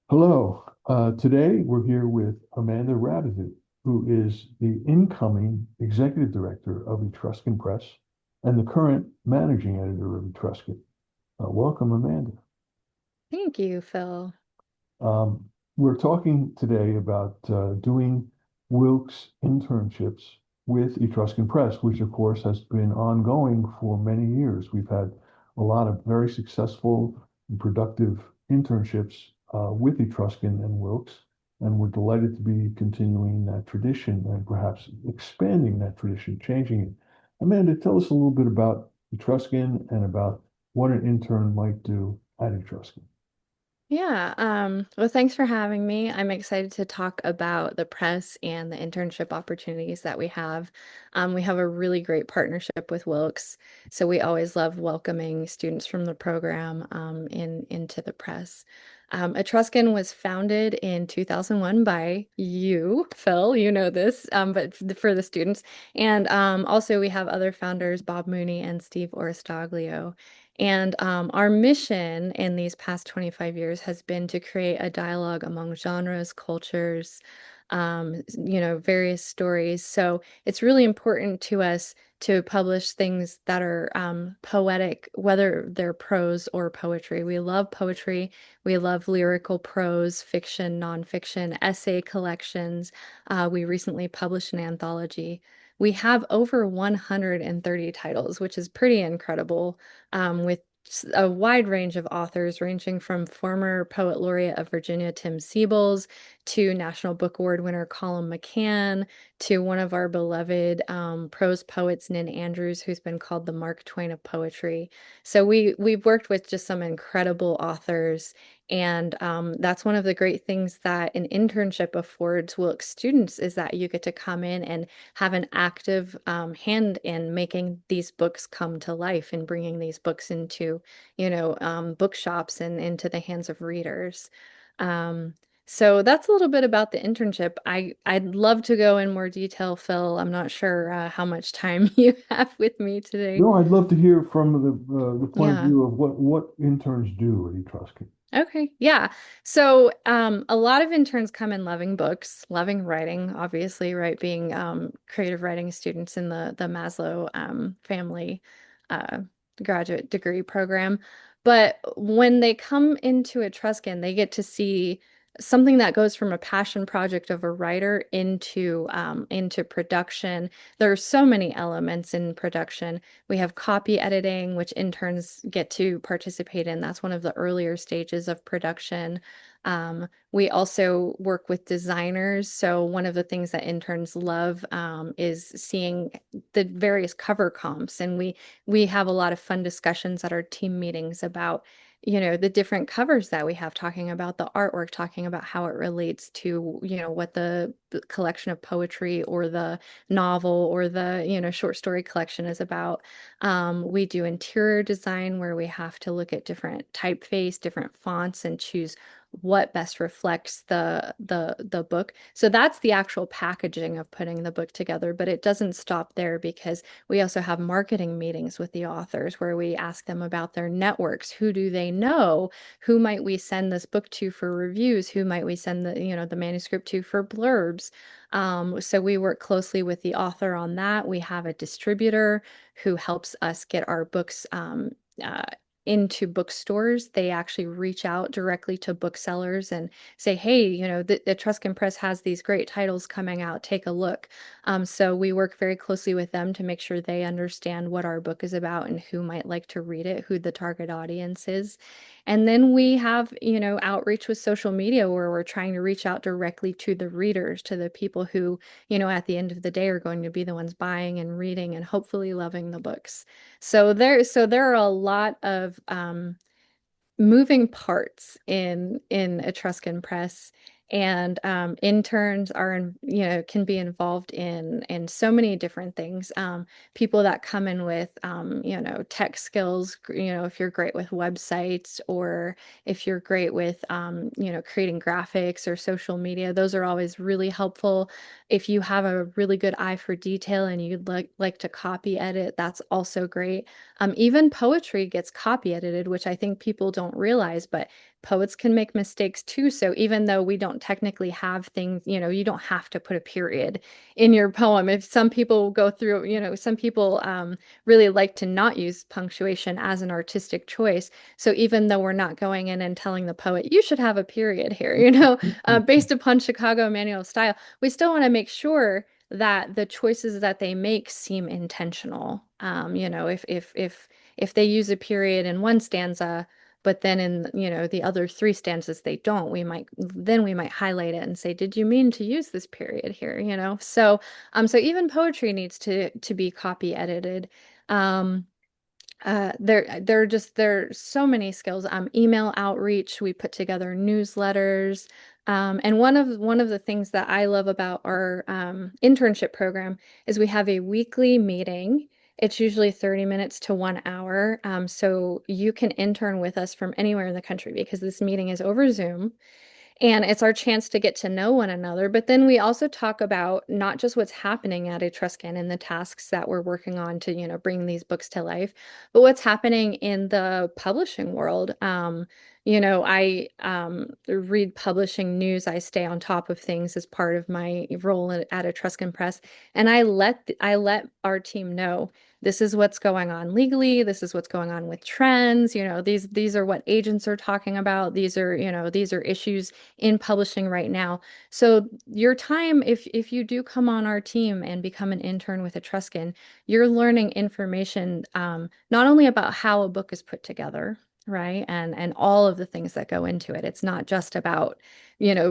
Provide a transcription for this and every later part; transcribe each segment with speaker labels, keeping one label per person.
Speaker 1: Hello. Today we're here with Amanda Rabaduex, who is the incoming executive director of Etruscan Press and the current managing editor of Etruscan. Welcome, Amanda.
Speaker 2: Thank you, Phil.
Speaker 1: We're talking today about doing Wilkes internships with Etruscan Press, which of course has been ongoing for many years. We've had a lot of very successful and productive internships with Etruscan and Wilkes, and we're delighted to be continuing that tradition and perhaps expanding that tradition, changing it. Amanda, tell us a little bit about Etruscan and about what an intern might do at Etruscan.
Speaker 2: Well, thanks for having me. I'm excited to talk about the press and the internship opportunities that we have. We have a really great partnership with Wilkes, so we always love welcoming students from the program into the press. Etruscan was founded in 2001 by you, Phil, you know this, but for the students. And also we have other founders, Bob Mooney and Steve Oristoglio. And our mission in these past 25 years has been to create a dialogue among genres, cultures, various stories. So it's really important to us to publish things that are poetic, whether they're prose or poetry. We love poetry. We love lyrical prose, fiction, nonfiction, essay collections. We recently published an anthology. We have over 130 titles, which is pretty incredible with a wide range of authors, ranging from former poet laureate of Virginia, Tim Seibles, to National Book Award winner Colin McCann, to one of our beloved prose poets, Nin Andrews, who's been called the Mark Twain of poetry. So we've worked with just some incredible authors, and that's one of the great things that an internship affords Wilkes students is that you get to come in and have an active hand in making these books come to life and bringing these books into, bookshops and into the hands of readers. Um, so that's a little bit about the internship. I'd love to go in more detail, Phil. I'm not sure how much time you have with me today.
Speaker 1: No, I'd love to hear from the point of
Speaker 2: Yeah.
Speaker 1: view of what interns do at Etruscan.
Speaker 2: Okay. Yeah. So, a lot of interns come in loving books, loving writing, obviously, right? Being creative writing students in the Maslow family uh, graduate degree program. But when they come into Etruscan, they get to see something that goes from a passion project of a writer into production. There are so many elements in production. We have copy editing, which interns get to participate in. That's one of the earlier stages of production. We also work with designers. So one of the things that interns love is seeing the various cover comps, and we have a lot of fun discussions at our team meetings about the different covers that we have, talking about the artwork, talking about how it relates to what the collection of poetry or the novel or the short story collection is about. We do interior design where we have to look at different typeface, different fonts, and choose what best reflects the book. So that's the actual packaging of putting the book together, but it doesn't stop there because we also have marketing meetings with the authors where we ask them about their networks. Who do they know? Who might we send this book to for reviews? Who might we send the manuscript to for blurbs? So we work closely with the author on that. We have a distributor who helps us get our books uh, into bookstores. They actually reach out directly to booksellers and say, hey, the Etruscan Press has these great titles coming out. Take a look. So we work very closely with them to make sure they understand what our book is about and who might like to read it, who the target audience is. And then we have, outreach with social media where we're trying to reach out directly to the readers, to the people who, at the end of the day are going to be the ones buying and reading and hopefully loving the books. So there are a lot of moving parts in Etruscan Press, and interns are can be involved in so many different things. People that come in with tech skills, if you're great with websites or if you're great with creating graphics or social media, those are always really helpful. If you have a really good eye for detail and you'd like to copy edit, that's also great. Even poetry gets copy edited, which I think people don't realize, but Poets can make mistakes too. So even though we don't technically have things, you don't have to put a period in your poem. If some people go through, some people really like to not use punctuation as an artistic choice. So even though we're not going in and telling the poet, you should have a period here, based upon Chicago Manual of Style, we still want to make sure that the choices that they make seem intentional. If they use a period in one stanza, but then in, the other three stanzas they don't, we might highlight it and say, did you mean to use this period here? So even poetry needs to be copy edited. Um, there are so many skills. Email outreach, we put together newsletters. And one of the things that I love about our internship program is we have a weekly meeting. It's usually 30 minutes to 1 hour. So you can intern with us from anywhere in the country because this meeting is over Zoom. And it's our chance to get to know one another. But then we also talk about not just what's happening at Etruscan and the tasks that we're working on to, bring these books to life, but what's happening in the publishing world. I read publishing news. I stay on top of things as part of my role at Etruscan Press, and I let our team know this is what's going on legally. This is what's going on with trends. These are what agents are talking about. These are issues in publishing right now. So your time, if you do come on our team and become an intern with Etruscan, you're learning information not only about how a book is put together, right? And all of the things that go into it. It's not just about,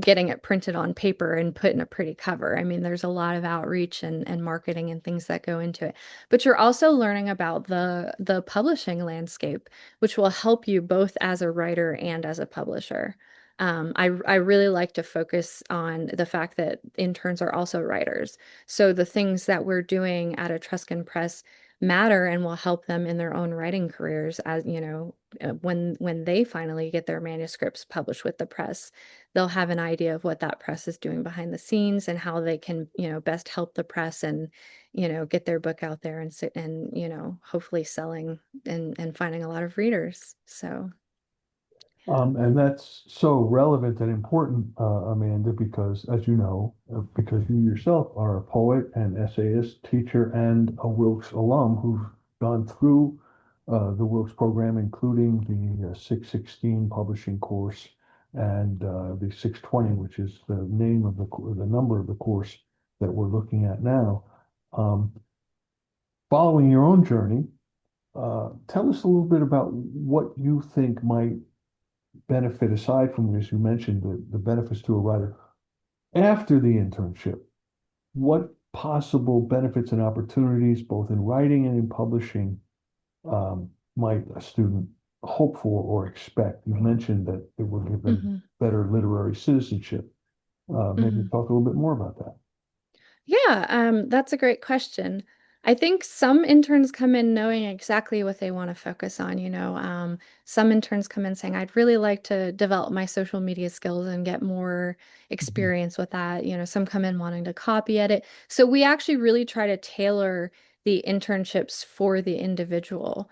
Speaker 2: getting it printed on paper and put in a pretty cover. I mean, there's a lot of outreach and marketing and things that go into it. But you're also learning about the publishing landscape, which will help you both as a writer and as a publisher. I really like to focus on the fact that interns are also writers. So the things that we're doing at Etruscan Press matter and will help them in their own writing careers as, when they finally get their manuscripts published with the press, they'll have an idea of what that press is doing behind the scenes and how they can, best help the press and, get their book out there and sit and, hopefully selling and finding a lot of readers. So,
Speaker 1: And that's so relevant and important, Amanda, because as you know, because you yourself are a poet and essayist, teacher, and a Wilkes alum who've gone through the Wilkes program, including the 616 publishing course and the 620, which is the name of the number of the course that we're looking at now. Um, Following your own journey, tell us a little bit about what you think might benefit aside from, as you mentioned, the benefits to a writer after the internship. What possible benefits and opportunities, both in writing and in publishing, might a student hope for or expect? You mentioned that it will give them
Speaker 2: mhm,
Speaker 1: better literary citizenship. Maybe
Speaker 2: mhm.
Speaker 1: talk a little bit more about that.
Speaker 2: Yeah, that's a great question. I think some interns come in knowing exactly what they want to focus on. Some interns come in saying, I'd really like to develop my social media skills and get more
Speaker 1: Mhm.
Speaker 2: experience with that. Some come in wanting to copy edit. So we actually really try to tailor the internships for the individual.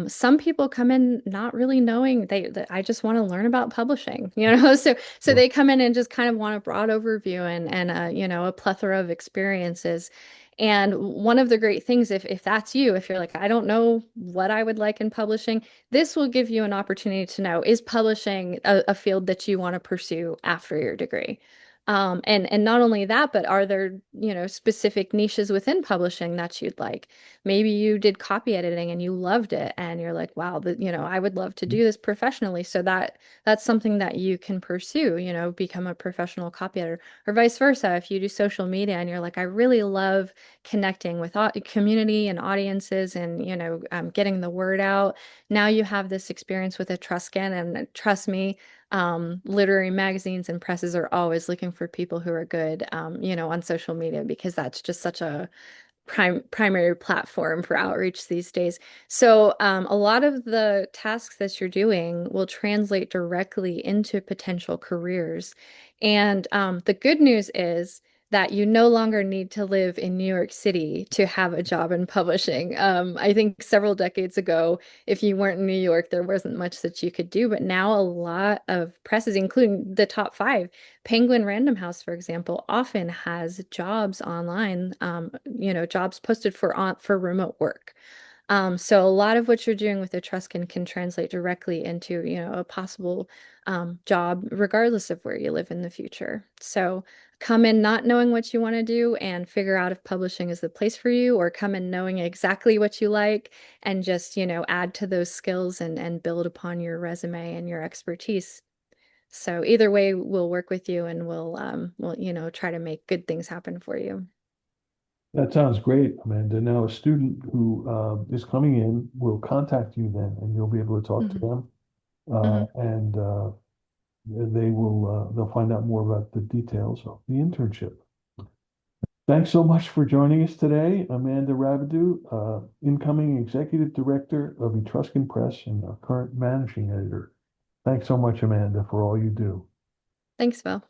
Speaker 2: Some people come in not really knowing that I just want to learn about publishing, so
Speaker 1: Sure.
Speaker 2: they come in and just kind of want a broad overview and a plethora of experiences. And one of the great things, if that's you, if you're like, I don't know what I would like in publishing, this will give you an opportunity to know, is publishing a field that you want to pursue after your degree? And not only that, but are there, specific niches within publishing that you'd like? Maybe you did copy editing and you loved it and you're like, wow, I would love to do this professionally. So that's something that you can pursue, become a professional copy editor, or vice versa. If you do social media and you're like, I really love connecting with community and audiences and, getting the word out. Now you have this experience with Etruscan, and trust me, literary magazines and presses are always looking for people who are good, on social media because that's just such a primary platform for outreach these days. So, a lot of the tasks that you're doing will translate directly into potential careers. And the good news is that you no longer need to live in New York City to have a job in publishing. I think several decades ago, if you weren't in New York, there wasn't much that you could do. But now a lot of presses, including the top five, Penguin Random House, for example, often has jobs online, jobs posted for remote work. So a lot of what you're doing with Etruscan can translate directly into, a possible job, regardless of where you live in the future. So come in not knowing what you want to do and figure out if publishing is the place for you, or come in knowing exactly what you like and just, add to those skills and build upon your resume and your expertise. So either way, we'll work with you and we'll, try to make good things happen for you.
Speaker 1: That sounds great, Amanda. Now, a student who is coming in will contact you then, and you'll be able to talk to
Speaker 2: Hmm.
Speaker 1: them,
Speaker 2: Hmm.
Speaker 1: and they'll find out more about the details of the internship. Thanks so much for joining us today, Amanda Rabadeau, incoming Executive Director of Etruscan Press and our current Managing Editor. Thanks so much, Amanda, for all you do.
Speaker 2: Thanks, Phil.